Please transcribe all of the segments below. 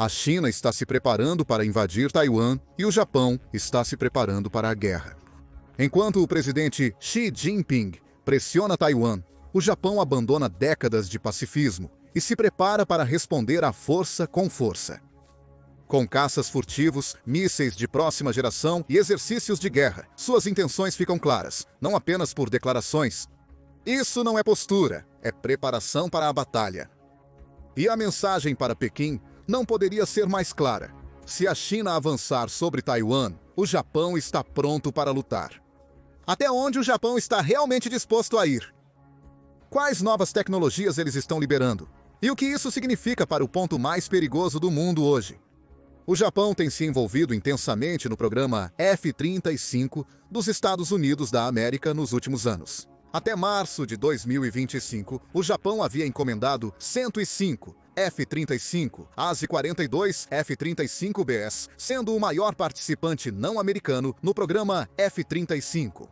A China está se preparando para invadir Taiwan e o Japão está se preparando para a guerra. Enquanto o presidente Xi Jinping pressiona Taiwan, o Japão abandona décadas de pacifismo e se prepara para responder à força com força. Com caças furtivos, mísseis de próxima geração e exercícios de guerra, suas intenções ficam claras, não apenas por declarações. Isso não é postura, é preparação para a batalha. E a mensagem para Pequim não poderia ser mais clara. Se a China avançar sobre Taiwan, o Japão está pronto para lutar. Até onde o Japão está realmente disposto a ir? Quais novas tecnologias eles estão liberando? E o que isso significa para o ponto mais perigoso do mundo hoje? O Japão tem se envolvido intensamente no programa F-35 dos Estados Unidos da América nos últimos anos. Até março de 2025, o Japão havia encomendado 105 F-35, AS-42 F-35Bs, sendo o maior participante não americano no programa F-35.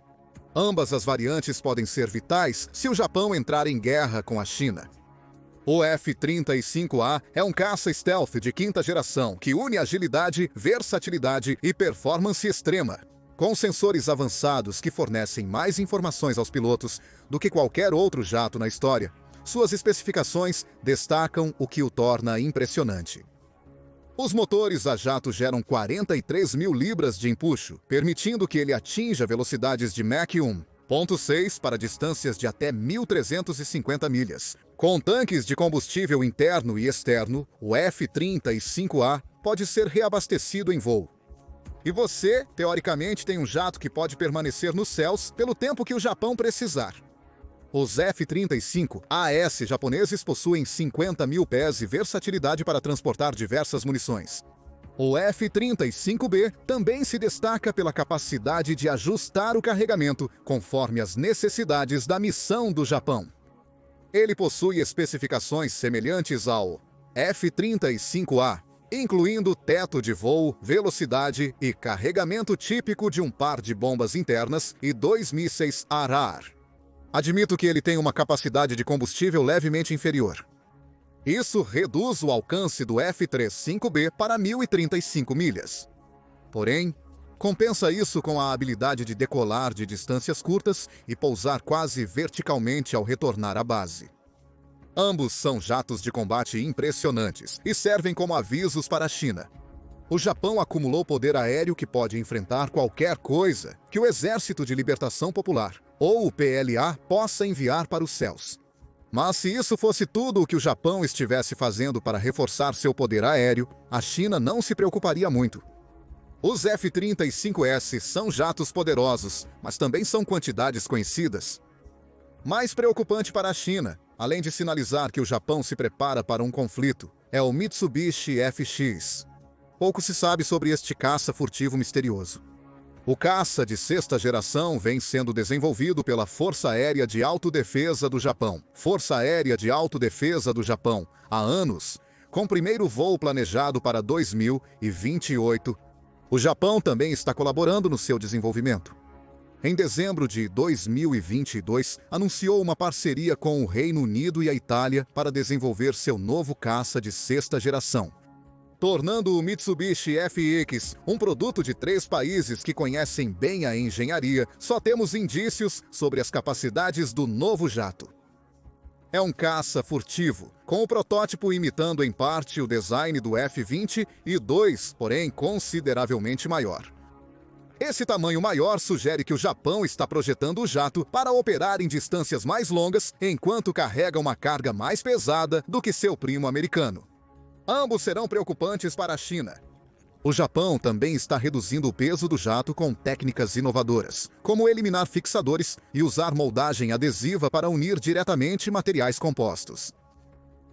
Ambas as variantes podem ser vitais se o Japão entrar em guerra com a China. O F-35A é um caça stealth de quinta geração que une agilidade, versatilidade e performance extrema, com sensores avançados que fornecem mais informações aos pilotos do que qualquer outro jato na história. Suas especificações destacam o que o torna impressionante. Os motores a jato geram 43 mil libras de empuxo, permitindo que ele atinja velocidades de Mach 1.6 para distâncias de até 1.350 milhas. Com tanques de combustível interno e externo, o F-35A pode ser reabastecido em voo. E você, teoricamente, tem um jato que pode permanecer nos céus pelo tempo que o Japão precisar. Os F-35AS japoneses possuem 50 mil pés e versatilidade para transportar diversas munições. O F-35B também se destaca pela capacidade de ajustar o carregamento conforme as necessidades da missão do Japão. Ele possui especificações semelhantes ao F-35A, incluindo teto de voo, velocidade e carregamento típico de um par de bombas internas e 2 mísseis ar-ar. Admito que ele tem uma capacidade de combustível levemente inferior. Isso reduz o alcance do F-35B para 1.035 milhas. Porém, compensa isso com a habilidade de decolar de distâncias curtas e pousar quase verticalmente ao retornar à base. Ambos são jatos de combate impressionantes e servem como avisos para a China. O Japão acumulou poder aéreo que pode enfrentar qualquer coisa que o Exército de Libertação Popular, ou o PLA, possa enviar para os céus. Mas se isso fosse tudo o que o Japão estivesse fazendo para reforçar seu poder aéreo, a China não se preocuparia muito. Os F-35S são jatos poderosos, mas também são quantidades conhecidas. Mais preocupante para a China, além de sinalizar que o Japão se prepara para um conflito, é o Mitsubishi FX. Pouco se sabe sobre este caça furtivo misterioso. O caça de sexta geração vem sendo desenvolvido pela Força Aérea de Autodefesa do Japão, Força Aérea de Autodefesa do Japão, há anos, com primeiro voo planejado para 2028. O Japão também está colaborando no seu desenvolvimento. Em dezembro de 2022, anunciou uma parceria com o Reino Unido e a Itália para desenvolver seu novo caça de sexta geração, tornando o Mitsubishi FX um produto de 3 países que conhecem bem a engenharia. Só temos indícios sobre as capacidades do novo jato. É um caça furtivo, com o protótipo imitando em parte o design do F-22, porém consideravelmente maior. Esse tamanho maior sugere que o Japão está projetando o jato para operar em distâncias mais longas enquanto carrega uma carga mais pesada do que seu primo americano. Ambos serão preocupantes para a China. O Japão também está reduzindo o peso do jato com técnicas inovadoras, como eliminar fixadores e usar moldagem adesiva para unir diretamente materiais compostos.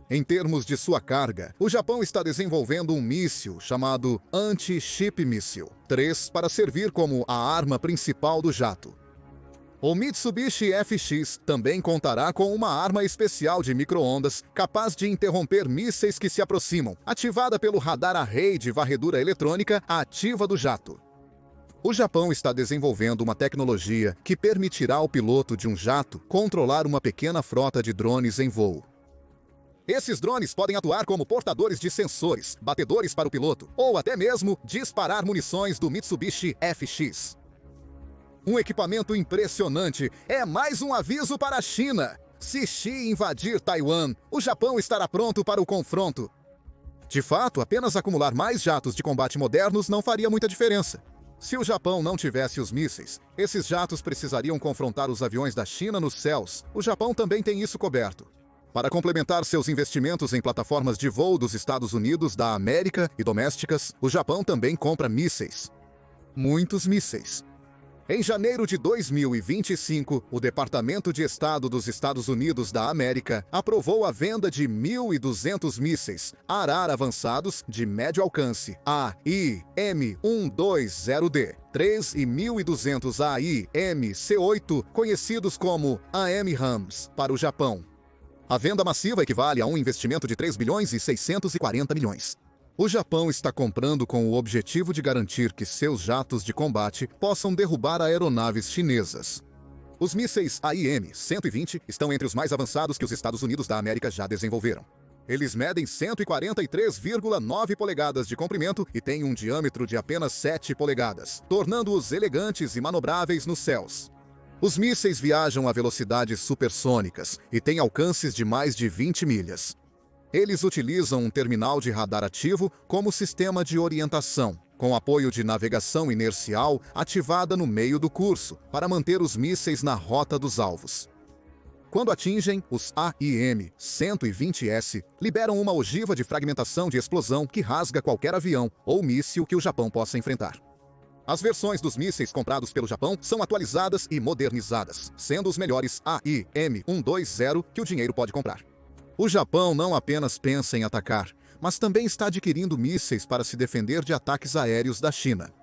Em termos de sua carga, o Japão está desenvolvendo um míssil chamado Anti-Ship Missile 3 para servir como a arma principal do jato. O Mitsubishi FX também contará com uma arma especial de micro-ondas capaz de interromper mísseis que se aproximam, ativada pelo radar array de varredura eletrônica ativa do jato. O Japão está desenvolvendo uma tecnologia que permitirá ao piloto de um jato controlar uma pequena frota de drones em voo. Esses drones podem atuar como portadores de sensores, batedores para o piloto, ou até mesmo disparar munições do Mitsubishi FX. Um equipamento impressionante é mais um aviso para a China. Se Xi invadir Taiwan, o Japão estará pronto para o confronto. De fato, apenas acumular mais jatos de combate modernos não faria muita diferença. Se o Japão não tivesse os mísseis, esses jatos precisariam confrontar os aviões da China nos céus. O Japão também tem isso coberto. Para complementar seus investimentos em plataformas de voo dos Estados Unidos, da América e domésticas, o Japão também compra mísseis. Muitos mísseis. Em janeiro de 2025, o Departamento de Estado dos Estados Unidos da América aprovou a venda de 1.200 mísseis Arar avançados de médio alcance AIM-120D, 3 e 1.200 AIM-C8, conhecidos como AIM-RAMS, para o Japão. A venda massiva equivale a um investimento de 3 bilhões e 640 milhões. O Japão está comprando com o objetivo de garantir que seus jatos de combate possam derrubar aeronaves chinesas. Os mísseis AIM-120 estão entre os mais avançados que os Estados Unidos da América já desenvolveram. Eles medem 143,9 polegadas de comprimento e têm um diâmetro de apenas 7 polegadas, tornando-os elegantes e manobráveis nos céus. Os mísseis viajam a velocidades supersônicas e têm alcances de mais de 20 milhas. Eles utilizam um terminal de radar ativo como sistema de orientação, com apoio de navegação inercial ativada no meio do curso, para manter os mísseis na rota dos alvos. Quando atingem, os AIM-120S liberam uma ogiva de fragmentação de explosão que rasga qualquer avião ou míssil que o Japão possa enfrentar. As versões dos mísseis comprados pelo Japão são atualizadas e modernizadas, sendo os melhores AIM-120 que o dinheiro pode comprar. O Japão não apenas pensa em atacar, mas também está adquirindo mísseis para se defender de ataques aéreos da China.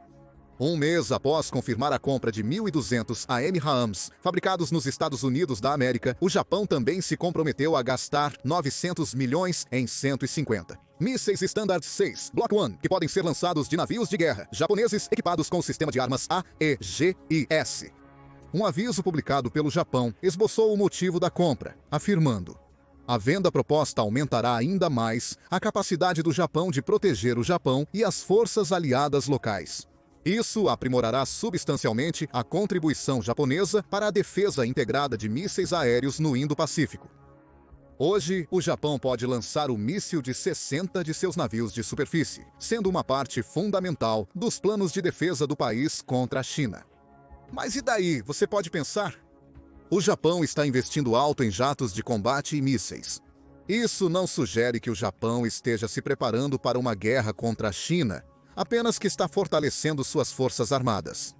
Um mês após confirmar a compra de 1.200 AIM-RAMS fabricados nos Estados Unidos da América, o Japão também se comprometeu a gastar 900 milhões em 150. Mísseis Standard 6 Block 1, que podem ser lançados de navios de guerra japoneses equipados com o sistema de armas AEGIS. Um aviso publicado pelo Japão esboçou o motivo da compra, afirmando: a venda proposta aumentará ainda mais a capacidade do Japão de proteger o Japão e as forças aliadas locais. Isso aprimorará substancialmente a contribuição japonesa para a defesa integrada de mísseis aéreos no Indo-Pacífico. Hoje, o Japão pode lançar o míssil de 60 de seus navios de superfície, sendo uma parte fundamental dos planos de defesa do país contra a China. Mas e daí, você pode pensar? O Japão está investindo alto em jatos de combate e mísseis. Isso não sugere que o Japão esteja se preparando para uma guerra contra a China, apenas que está fortalecendo suas forças armadas.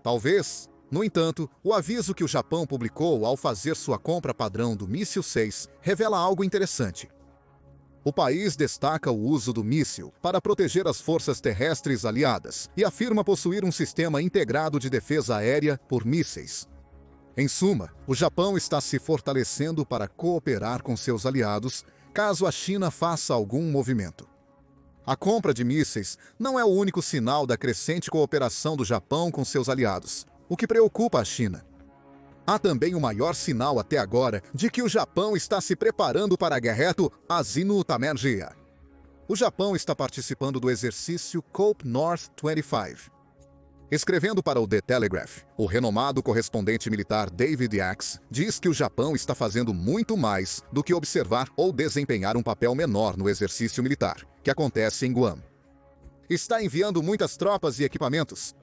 Talvez, no entanto, o aviso que o Japão publicou ao fazer sua compra padrão do míssil 6 revela algo interessante. O país destaca o uso do míssil para proteger as forças terrestres aliadas e afirma possuir um sistema integrado de defesa aérea por mísseis. Em suma, o Japão está se fortalecendo para cooperar com seus aliados caso a China faça algum movimento. A compra de mísseis não é o único sinal da crescente cooperação do Japão com seus aliados, o que preocupa a China. Há também o maior sinal até agora de que o Japão está se preparando para a Guerreto Azinu Tamergia. O Japão está participando do exercício COP North 25. Escrevendo para o The Telegraph, o renomado correspondente militar David Axe diz que o Japão está fazendo muito mais do que observar ou desempenhar um papel menor no exercício militar, que acontece em Guam. Está enviando muitas tropas e equipamentos.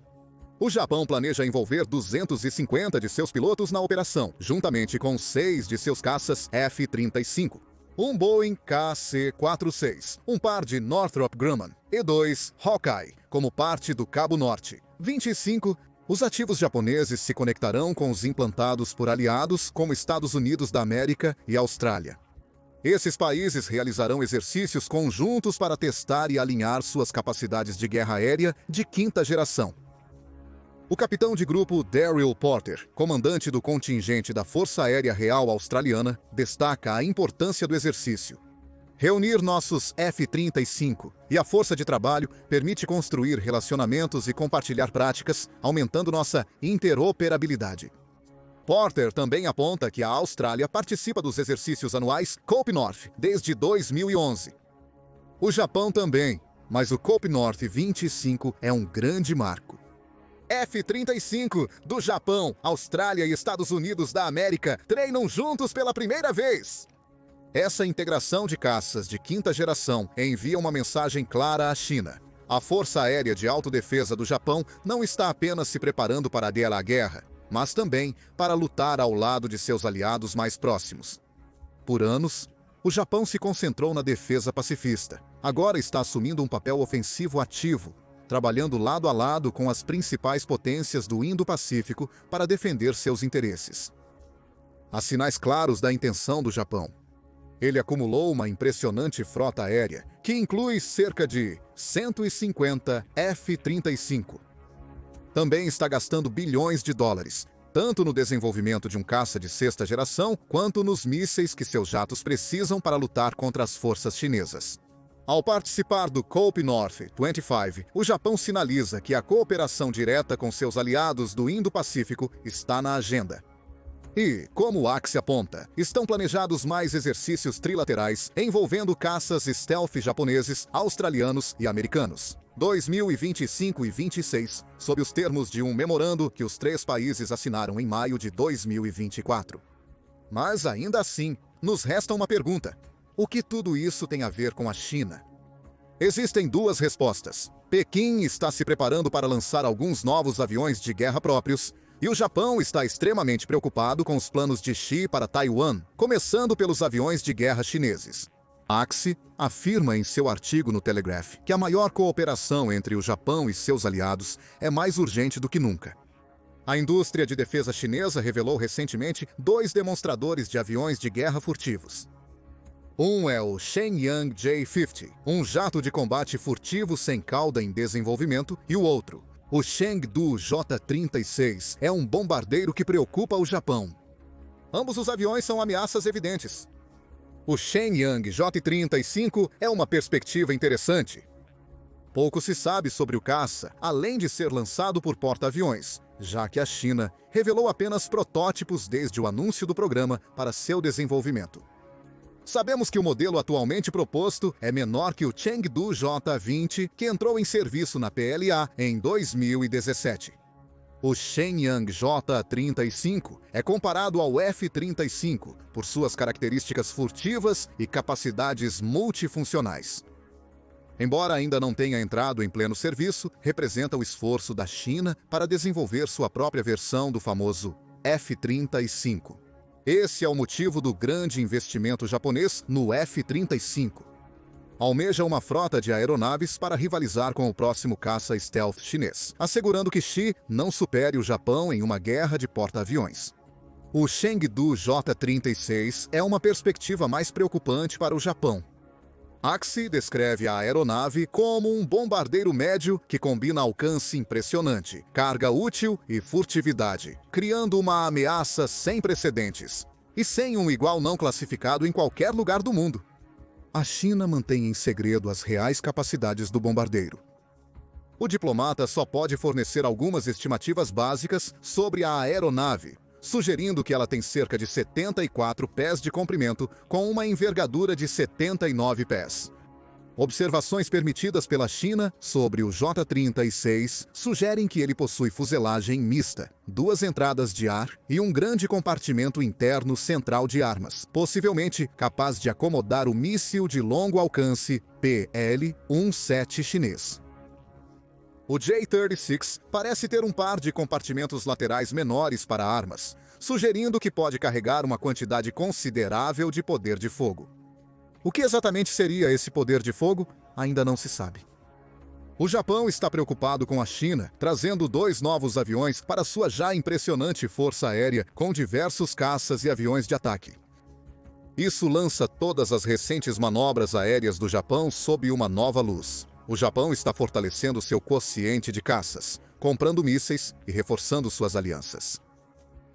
O Japão planeja envolver 250 de seus pilotos na operação, juntamente com 6 de seus caças F-35. Um Boeing KC-46, um par de Northrop Grumman e 2 Hawkeye, como parte do Cabo Norte. 25. Os ativos japoneses se conectarão com os implantados por aliados como Estados Unidos da América e Austrália. Esses países realizarão exercícios conjuntos para testar e alinhar suas capacidades de guerra aérea de quinta geração. O capitão de grupo Daryl Porter, comandante do contingente da Força Aérea Real Australiana, destaca a importância do exercício. Reunir nossos F-35 e a força de trabalho permite construir relacionamentos e compartilhar práticas, aumentando nossa interoperabilidade. Porter também aponta que a Austrália participa dos exercícios anuais COP North desde 2011. O Japão também, mas o COP North 25 é um grande marco. F-35 do Japão, Austrália e Estados Unidos da América treinam juntos pela primeira vez. Essa integração de caças de quinta geração envia uma mensagem clara à China. A Força Aérea de Autodefesa do Japão não está apenas se preparando para a guerra, mas também para lutar ao lado de seus aliados mais próximos. Por anos, o Japão se concentrou na defesa pacifista. Agora está assumindo um papel ofensivo ativo, trabalhando lado a lado com as principais potências do Indo-Pacífico para defender seus interesses. Há sinais claros da intenção do Japão. Ele acumulou uma impressionante frota aérea, que inclui cerca de 150 F-35. Também está gastando bilhões de dólares, tanto no desenvolvimento de um caça de sexta geração, quanto nos mísseis que seus jatos precisam para lutar contra as forças chinesas. Ao participar do COP North 25, o Japão sinaliza que a cooperação direta com seus aliados do Indo-Pacífico está na agenda. E, como o Axios aponta, estão planejados mais exercícios trilaterais envolvendo caças stealth japoneses, australianos e americanos. 2025 e 26, sob os termos de um memorando que os três países assinaram em maio de 2024. Mas ainda assim, nos resta uma pergunta. O que tudo isso tem a ver com a China? Existem duas respostas. Pequim está se preparando para lançar alguns novos aviões de guerra próprios, e o Japão está extremamente preocupado com os planos de Xi para Taiwan, começando pelos aviões de guerra chineses. Axios afirma em seu artigo no Telegraph que a maior cooperação entre o Japão e seus aliados é mais urgente do que nunca. A indústria de defesa chinesa revelou recentemente 2 demonstradores de aviões de guerra furtivos. Um é o Shenyang J-50, um jato de combate furtivo sem cauda em desenvolvimento, e o outro, o Chengdu J-36, é um bombardeiro que preocupa o Japão. Ambos os aviões são ameaças evidentes. O Shenyang J-35 é uma perspectiva interessante. Pouco se sabe sobre o caça, além de ser lançado por porta-aviões, já que a China revelou apenas protótipos desde o anúncio do programa para seu desenvolvimento. Sabemos que o modelo atualmente proposto é menor que o Chengdu J-20, que entrou em serviço na PLA em 2017. O Shenyang J-35 é comparado ao F-35 por suas características furtivas e capacidades multifuncionais. Embora ainda não tenha entrado em pleno serviço, representa o esforço da China para desenvolver sua própria versão do famoso F-35. Esse é o motivo do grande investimento japonês no F-35. Almeja uma frota de aeronaves para rivalizar com o próximo caça stealth chinês, assegurando que Xi não supere o Japão em uma guerra de porta-aviões. O Chengdu J-36 é uma perspectiva mais preocupante para o Japão. Axios descreve a aeronave como um bombardeiro médio que combina alcance impressionante, carga útil e furtividade, criando uma ameaça sem precedentes, e sem um igual não classificado em qualquer lugar do mundo. A China mantém em segredo as reais capacidades do bombardeiro. O diplomata só pode fornecer algumas estimativas básicas sobre a aeronave, sugerindo que ela tem cerca de 74 pés de comprimento com uma envergadura de 79 pés. Observações permitidas pela China sobre o J-36 sugerem que ele possui fuselagem mista, 2 entradas de ar e um grande compartimento interno central de armas, possivelmente capaz de acomodar o míssil de longo alcance PL-17 chinês. O J-36 parece ter um par de compartimentos laterais menores para armas, sugerindo que pode carregar uma quantidade considerável de poder de fogo. O que exatamente seria esse poder de fogo, ainda não se sabe. O Japão está preocupado com a China, trazendo 2 novos aviões para sua já impressionante força aérea, com diversos caças e aviões de ataque. Isso lança todas as recentes manobras aéreas do Japão sob uma nova luz. O Japão está fortalecendo seu quociente de caças, comprando mísseis e reforçando suas alianças.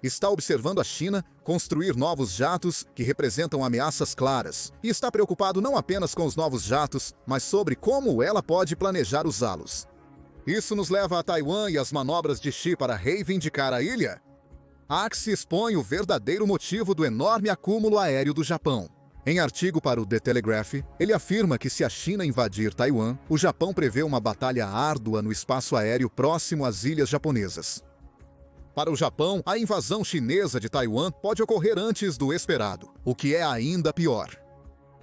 Está observando a China construir novos jatos que representam ameaças claras, e está preocupado não apenas com os novos jatos, mas sobre como ela pode planejar usá-los. Isso nos leva a Taiwan e as manobras de Xi para reivindicar a ilha? Axios expõe o verdadeiro motivo do enorme acúmulo aéreo do Japão. Em artigo para o The Telegraph, ele afirma que se a China invadir Taiwan, o Japão prevê uma batalha árdua no espaço aéreo próximo às ilhas japonesas. Para o Japão, a invasão chinesa de Taiwan pode ocorrer antes do esperado, o que é ainda pior.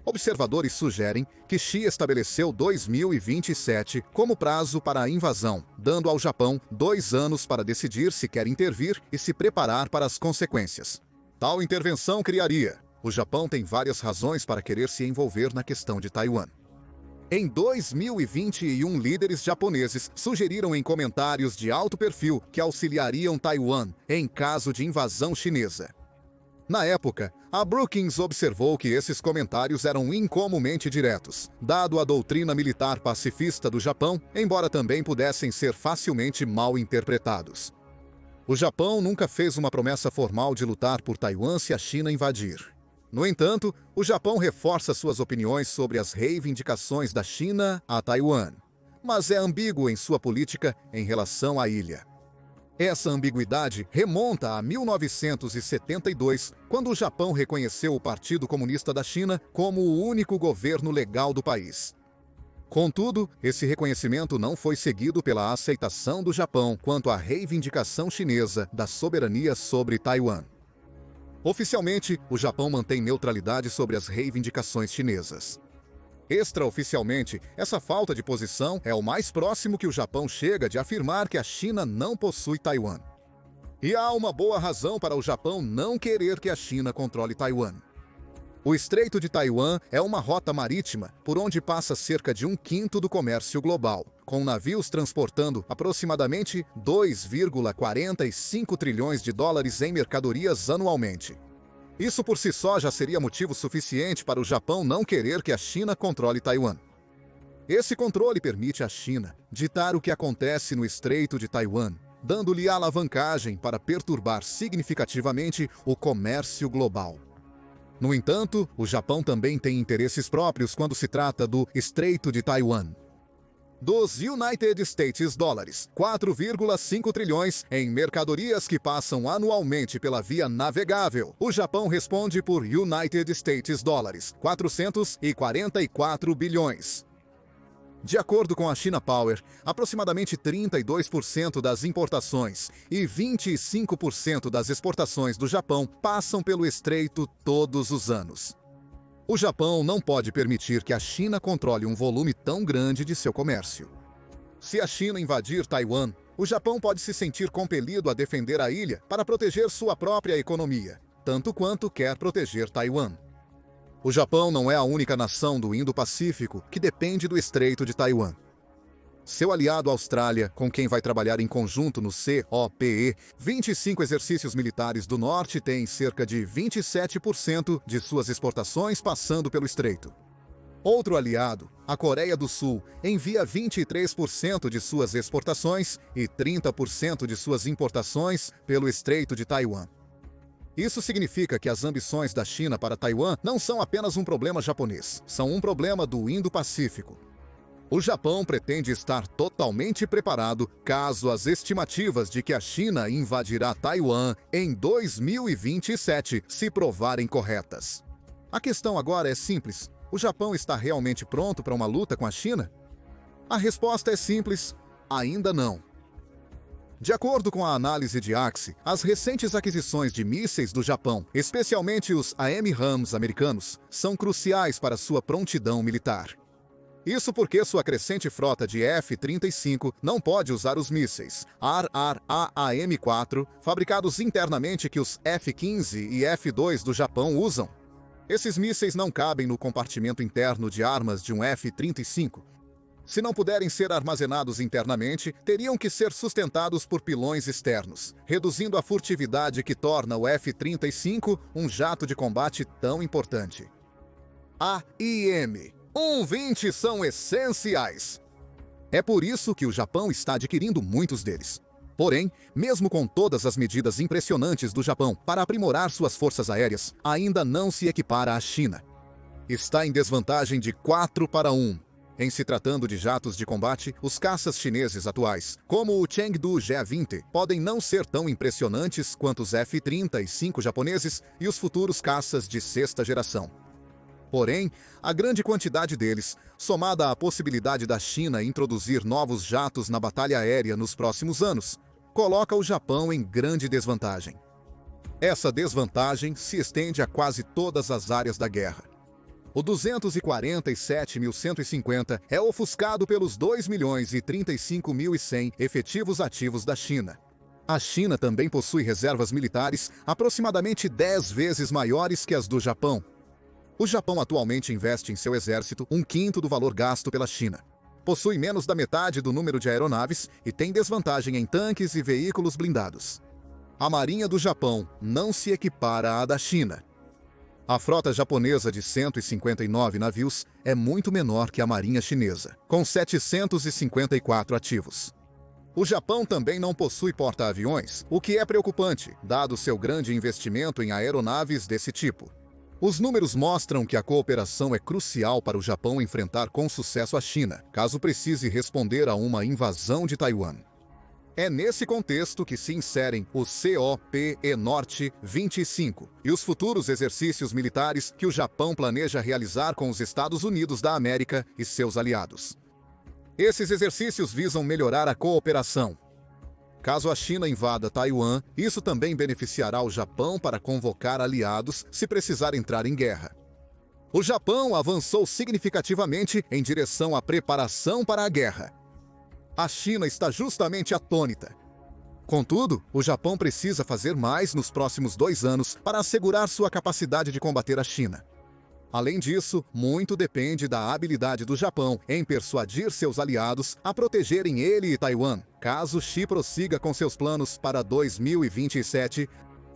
Observadores sugerem que Xi estabeleceu 2027 como prazo para a invasão, dando ao Japão 2 anos para decidir se quer intervir e se preparar para as consequências. Tal intervenção criaria. O Japão tem várias razões para querer se envolver na questão de Taiwan. Em 2021, líderes japoneses sugeriram em comentários de alto perfil que auxiliariam Taiwan em caso de invasão chinesa. Na época, a Brookings observou que esses comentários eram incomumente diretos, dado a doutrina militar pacifista do Japão, embora também pudessem ser facilmente mal interpretados. O Japão nunca fez uma promessa formal de lutar por Taiwan se a China invadir. No entanto, o Japão reforça suas opiniões sobre as reivindicações da China a Taiwan, mas é ambíguo em sua política em relação à ilha. Essa ambiguidade remonta a 1972, quando o Japão reconheceu o Partido Comunista da China como o único governo legal do país. Contudo, esse reconhecimento não foi seguido pela aceitação do Japão quanto à reivindicação chinesa da soberania sobre Taiwan. Oficialmente, o Japão mantém neutralidade sobre as reivindicações chinesas. Extraoficialmente, essa falta de posição é o mais próximo que o Japão chega de afirmar que a China não possui Taiwan. E há uma boa razão para o Japão não querer que a China controle Taiwan. O Estreito de Taiwan é uma rota marítima por onde passa cerca de 1/5 do comércio global, com navios transportando aproximadamente 2,45 trilhões de dólares em mercadorias anualmente. Isso por si só já seria motivo suficiente para o Japão não querer que a China controle Taiwan. Esse controle permite à China ditar o que acontece no Estreito de Taiwan, dando-lhe alavancagem para perturbar significativamente o comércio global. No entanto, o Japão também tem interesses próprios quando se trata do Estreito de Taiwan. Dos United States dólares, 4,5 trilhões em mercadorias que passam anualmente pela via navegável, o Japão responde por United States dólares, 444 bilhões. De acordo com a China Power, aproximadamente 32% das importações e 25% das exportações do Japão passam pelo estreito todos os anos. O Japão não pode permitir que a China controle um volume tão grande de seu comércio. Se a China invadir Taiwan, o Japão pode se sentir compelido a defender a ilha para proteger sua própria economia, tanto quanto quer proteger Taiwan. O Japão não é a única nação do Indo-Pacífico que depende do Estreito de Taiwan. Seu aliado Austrália, com quem vai trabalhar em conjunto no COPE, 25 exercícios militares do norte têm cerca de 27% de suas exportações passando pelo estreito. Outro aliado, a Coreia do Sul, envia 23% de suas exportações e 30% de suas importações pelo Estreito de Taiwan. Isso significa que as ambições da China para Taiwan não são apenas um problema japonês, são um problema do Indo-Pacífico. O Japão pretende estar totalmente preparado caso as estimativas de que a China invadirá Taiwan em 2027 se provarem corretas. A questão agora é simples: o Japão está realmente pronto para uma luta com a China? A resposta é simples: ainda não. De acordo com a análise de Axios, as recentes aquisições de mísseis do Japão, especialmente os AMRAAMs americanos, são cruciais para sua prontidão militar. Isso porque sua crescente frota de F-35 não pode usar os mísseis ARAAM-4 fabricados internamente que os F-15 e F-2 do Japão usam. Esses mísseis não cabem no compartimento interno de armas de um F-35. Se não puderem ser armazenados internamente, teriam que ser sustentados por pilões externos, reduzindo a furtividade que torna o F-35 um jato de combate tão importante. AIM-120 são essenciais. É por isso que o Japão está adquirindo muitos deles. Porém, mesmo com todas as medidas impressionantes do Japão para aprimorar suas forças aéreas, ainda não se equipara à China. Está em desvantagem de 4-1. Em se tratando de jatos de combate, os caças chineses atuais, como o Chengdu Ge-20, podem não ser tão impressionantes quanto os F-35 japoneses e os futuros caças de sexta geração. Porém, a grande quantidade deles, somada à possibilidade da China introduzir novos jatos na batalha aérea nos próximos anos, coloca o Japão em grande desvantagem. Essa desvantagem se estende a quase todas as áreas da guerra. O 247.150 é ofuscado pelos 2.035.100 efetivos ativos da China. A China também possui reservas militares aproximadamente 10 vezes maiores que as do Japão. O Japão atualmente investe em seu exército 1/5 do valor gasto pela China. Possui menos da metade do número de aeronaves e tem desvantagem em tanques e veículos blindados. A Marinha do Japão não se equipara à da China. A frota japonesa de 159 navios é muito menor que a marinha chinesa, com 754 ativos. O Japão também não possui porta-aviões, o que é preocupante, dado seu grande investimento em aeronaves desse tipo. Os números mostram que a cooperação é crucial para o Japão enfrentar com sucesso a China, caso precise responder a uma invasão de Taiwan. É nesse contexto que se inserem o COPE Norte 25 e os futuros exercícios militares que o Japão planeja realizar com os Estados Unidos da América e seus aliados. Esses exercícios visam melhorar a cooperação. Caso a China invada Taiwan, isso também beneficiará o Japão para convocar aliados se precisar entrar em guerra. O Japão avançou significativamente em direção à preparação para a guerra. A China está justamente atônita. Contudo, o Japão precisa fazer mais nos próximos 2 anos para assegurar sua capacidade de combater a China. Além disso, muito depende da habilidade do Japão em persuadir seus aliados a protegerem ele e Taiwan, caso Xi prossiga com seus planos para 2027.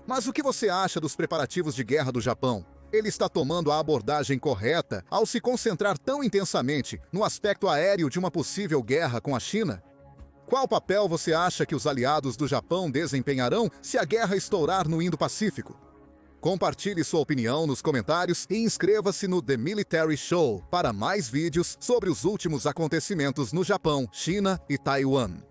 Mas o que você acha dos preparativos de guerra do Japão? Ele está tomando a abordagem correta ao se concentrar tão intensamente no aspecto aéreo de uma possível guerra com a China? Qual papel você acha que os aliados do Japão desempenharão se a guerra estourar no Indo-Pacífico? Compartilhe sua opinião nos comentários e inscreva-se no The Military Show para mais vídeos sobre os últimos acontecimentos no Japão, China e Taiwan.